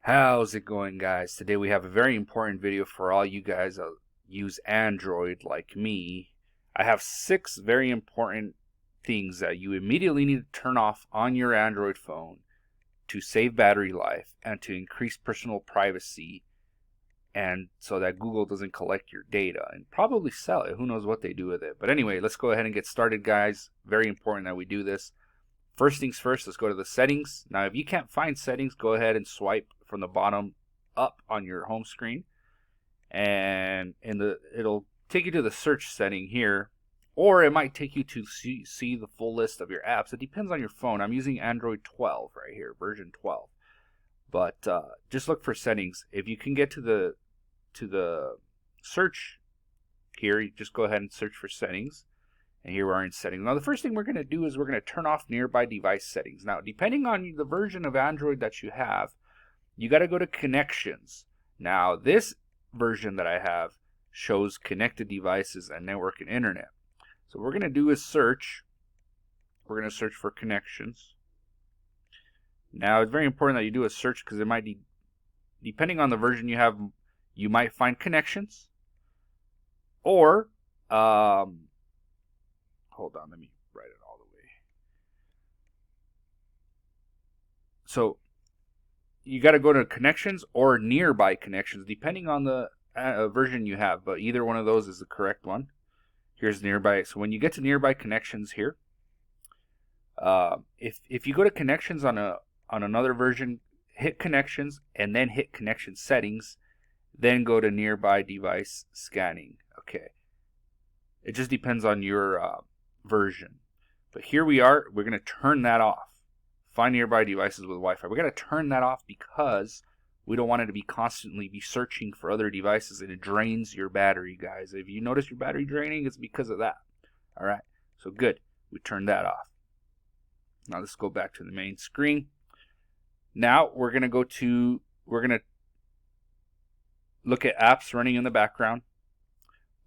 How's it going, guys? Today we have a very important video for all you guys that use Android like me. I have 6 very important things that you immediately need to turn off on your Android phone to save battery life and to increase personal privacy, and so that Google doesn't collect your data and probably sell it. Who knows what they do with it. But anyway, let's go ahead and get started, guys. Very important that we do this. First things first, let's go to the settings. Now, if you can't find settings, go ahead and swipe from the bottom up on your home screen, and it'll take you to the search setting here, or it might take you to see the full list of your apps. It depends on your phone. I'm using Android 12 right here, version 12. But just look for settings. If you can get to the search here, you just go ahead and search for settings. And here we are in settings. Now the first thing we're going to do is we're going to turn off nearby device settings. Now depending on the version of Android that you have, you got to go to connections. Now this version that I have shows connected devices and network and internet. So what we're going to do is search. We're going to search for connections. Now it's very important that you do a search because it might be, depending on the version you have, you might find connections, or hold on, let me write it all the way. So you got to go to connections or nearby connections, depending on the version you have, but either one of those is the correct one. Here's nearby. So when you get to nearby connections here, if you go to connections on another version, hit connections and then hit connection settings, then go to nearby device scanning. Okay, it just depends on your version. But here we are, we're going to turn that off. Find nearby devices with Wi-Fi. We're going to turn that off because we don't want it to be constantly searching for other devices, and it drains your battery, guys. If you notice your battery draining, it's because of that. Alright, so good. We turned that off. Now let's go back to the main screen. Now we're going to look at apps running in the background.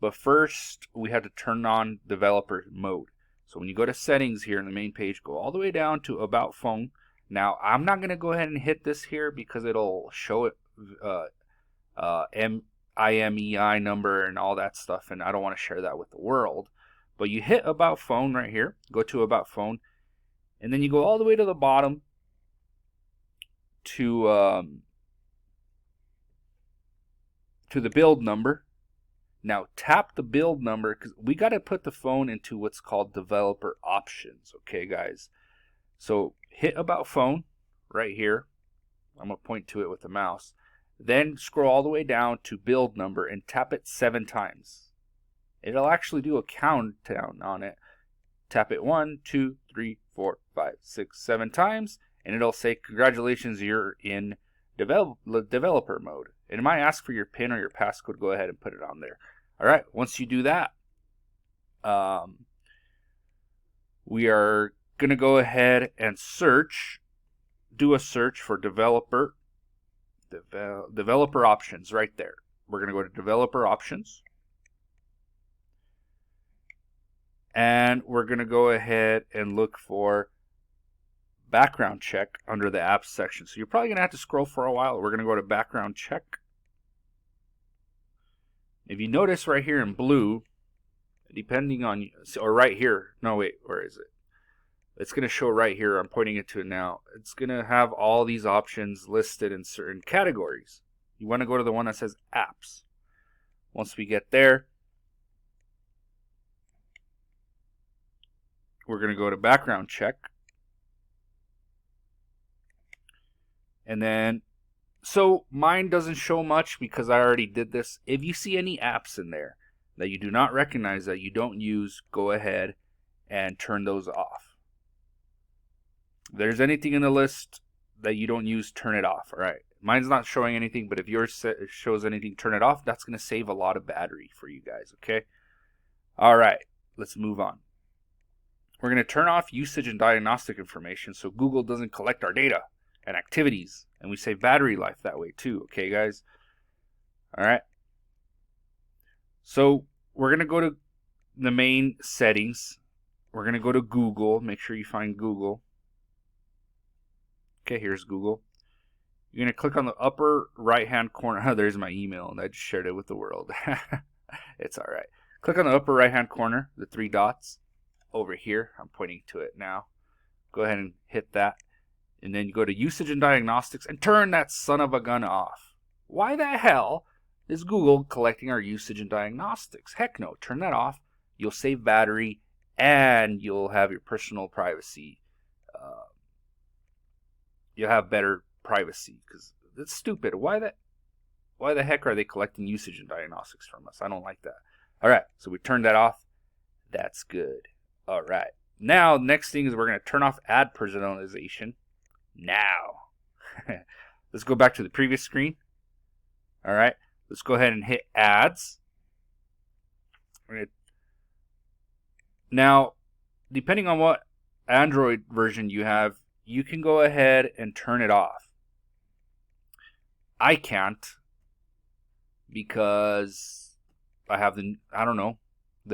But first, we have to turn on developer mode. So when you go to settings here in the main page, go all the way down to about phone. Now, I'm not going to go ahead and hit this here because it'll show it IMEI number and all that stuff, and I don't want to share that with the world. But you hit about phone right here, go to about phone, and then you go all the way to the bottom to the build number. Now tap the build number because we got to put the phone into what's called developer options. Okay, guys. So hit about phone right here. I'm going to point to it with the mouse. Then scroll all the way down to build number and tap it 7 times. It'll actually do a countdown on it. Tap it 1, 2, 3, 4, 5, 6, 7 times, and it'll say, congratulations, you're in developer mode. And it might ask for your PIN or your passcode. Go ahead and put it on there. Alright, once you do that, we are going to go ahead and do a search for developer options right there. We're going to go to developer options, and we're going to go ahead and look for background check under the apps section. So you're probably going to have to scroll for a while. We're going to go to background check. If you notice right here in blue, depending on, or right here, no wait, where is it? It's going to show right here, I'm pointing it to it now. It's going to have all these options listed in certain categories. You want to go to the one that says apps. Once we get there, we're going to go to background check. And then, so mine doesn't show much because I already did this. If you see any apps in there that you do not recognize, that you don't use, go ahead and turn those off. If there's anything in the list that you don't use, turn it off. All right. Mine's not showing anything, but if yours shows anything, turn it off. That's going to save a lot of battery for you guys, okay? All right, let's move on. We're going to turn off usage and diagnostic information so Google doesn't collect our data and activities, and we save battery life that way too, okay, guys? All right. So we're going to go to the main settings. We're going to go to Google. Make sure you find Google. Okay, here's Google. You're going to click on the upper right-hand corner. Oh, there's my email, and I just shared it with the world. It's all right. Click on the upper right-hand corner, the 3 dots over here. I'm pointing to it now. Go ahead and hit that. And then you go to Usage and Diagnostics and turn that son of a gun off. Why the hell is Google collecting our usage and diagnostics? Heck no, turn that off. You'll save battery and you'll have your personal privacy. You'll have better privacy because it's stupid. Why the heck are they collecting usage and diagnostics from us? I don't like that. All right, so we turned that off. That's good. All right. Now, next thing is we're going to turn off ad personalization. Now, let's go back to the previous screen. All right, let's go ahead and hit ads. Now, depending on what Android version you have, you can go ahead and turn it off. I can't because I have the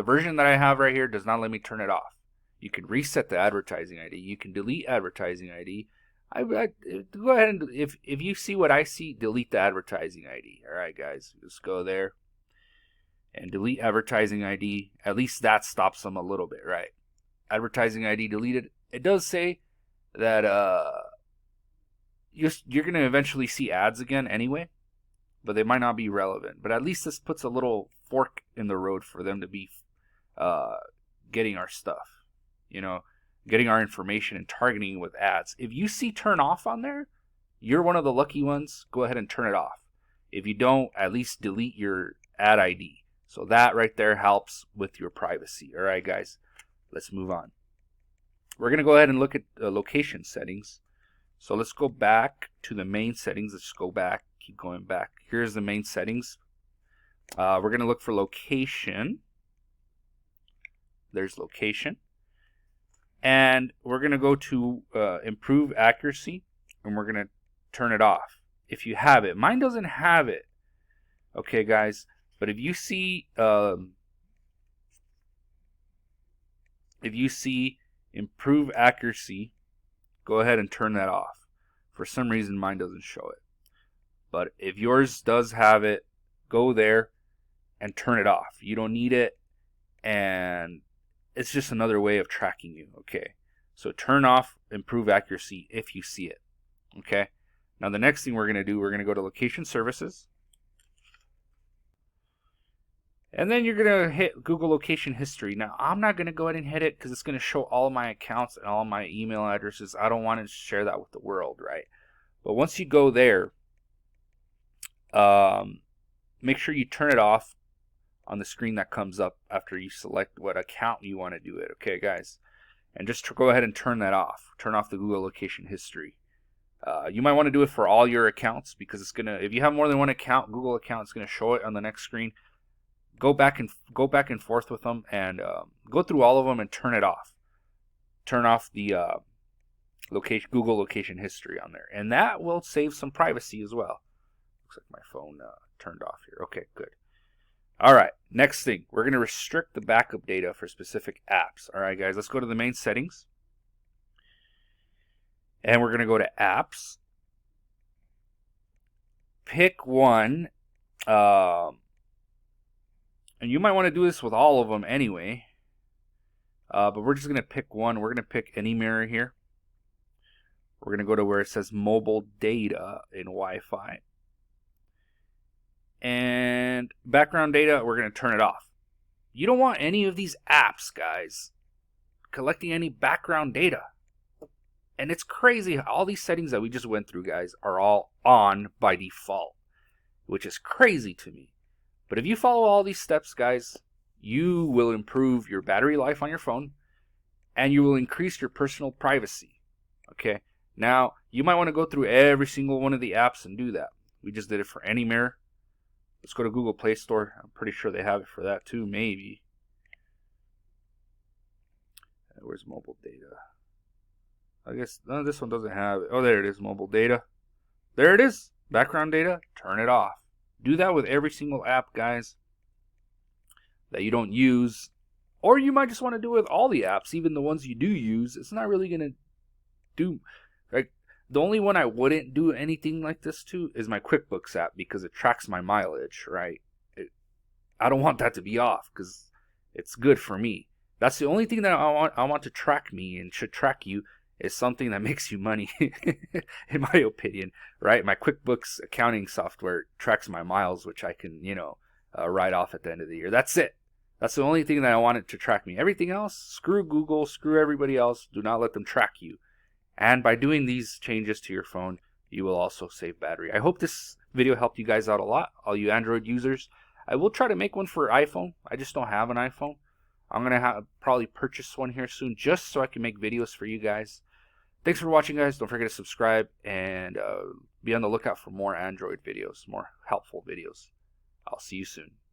version that I have right here does not let me turn it off. You can reset the advertising ID. You can delete advertising ID. I go ahead and if you see what I see, delete the advertising ID. All right, guys, just go there and delete advertising ID. At least that stops them a little bit, right? Advertising ID deleted. It does say that you're going to eventually see ads again anyway, but they might not be relevant. But at least this puts a little fork in the road for them to be getting our stuff, getting our information and targeting with ads. If you see turn off on there, you're one of the lucky ones. Go ahead and turn it off. If you don't, at least delete your ad ID. So that right there helps with your privacy. All right, guys, let's move on. We're going to go ahead and look at location settings. So let's go back to the main settings. Let's go back, keep going back. Here's the main settings. We're going to look for location. There's location. And we're going to go to improve accuracy, and we're going to turn it off if you have it. Mine doesn't have it. Okay, guys. But if you see improve accuracy, go ahead and turn that off. For some reason, mine doesn't show it. But if yours does have it, go there and turn it off. You don't need it, and it's just another way of tracking you. Okay, so turn off improve accuracy if you see it. Okay, now the next thing we're going to do, we're going to go to location services. And then you're going to hit Google location history. Now, I'm not going to go ahead and hit it because it's going to show all of my accounts and all my email addresses. I don't want to share that with the world, right? But once you go there, make sure you turn it off on the screen that comes up after you select what account you want to do it. Okay, guys? And just go ahead and turn that off. Turn off the Google location history. You might want to do it for all your accounts because it's going to, if you have more than one account, Google account, it's going to show it on the next screen. Go back and forth with them and go through all of them and turn it off. Turn off the Google location history on there, and that will save some privacy as well. Looks like my phone turned off here. Okay, good. All right, next thing, we're going to restrict the backup data for specific apps. All right, guys, let's go to the main settings, and we're going to go to apps. Pick one. And you might want to do this with all of them anyway. But we're just going to pick one. We're going to pick AnyMirror here. We're going to go to where it says mobile data in Wi-Fi. And background data, we're going to turn it off. You don't want any of these apps, guys, collecting any background data. And it's crazy. All these settings that we just went through, guys, are all on by default, which is crazy to me. But if you follow all these steps, guys, you will improve your battery life on your phone, and you will increase your personal privacy. Okay? Now, you might want to go through every single one of the apps and do that. We just did it for AnyMirror. Let's go to Google Play Store. I'm pretty sure they have it for that too, maybe. Where's mobile data? I guess this one doesn't have it. Oh, there it is, mobile data. There it is, background data. Turn it off. Do that with every single app, guys, that you don't use. Or you might just want to do it with all the apps, even the ones you do use. It's not really going to do. Like, The only one I wouldn't do anything like this to is my QuickBooks app, because it tracks my mileage, right? I don't want that to be off because it's good for me. That's the only thing that I want to track me and should track you, is something that makes you money, in my opinion, right? My QuickBooks accounting software tracks my miles, which I can, write off at the end of the year. That's it. That's the only thing that I want it to track me. Everything else, screw Google, screw everybody else. Do not let them track you. And by doing these changes to your phone, you will also save battery. I hope this video helped you guys out a lot, all you Android users. I will try to make one for iPhone. I just don't have an iPhone. I'm going to probably purchase one here soon, just so I can make videos for you guys. Thanks for watching, guys. Don't forget to subscribe, and be on the lookout for more Android videos, more helpful videos. I'll see you soon.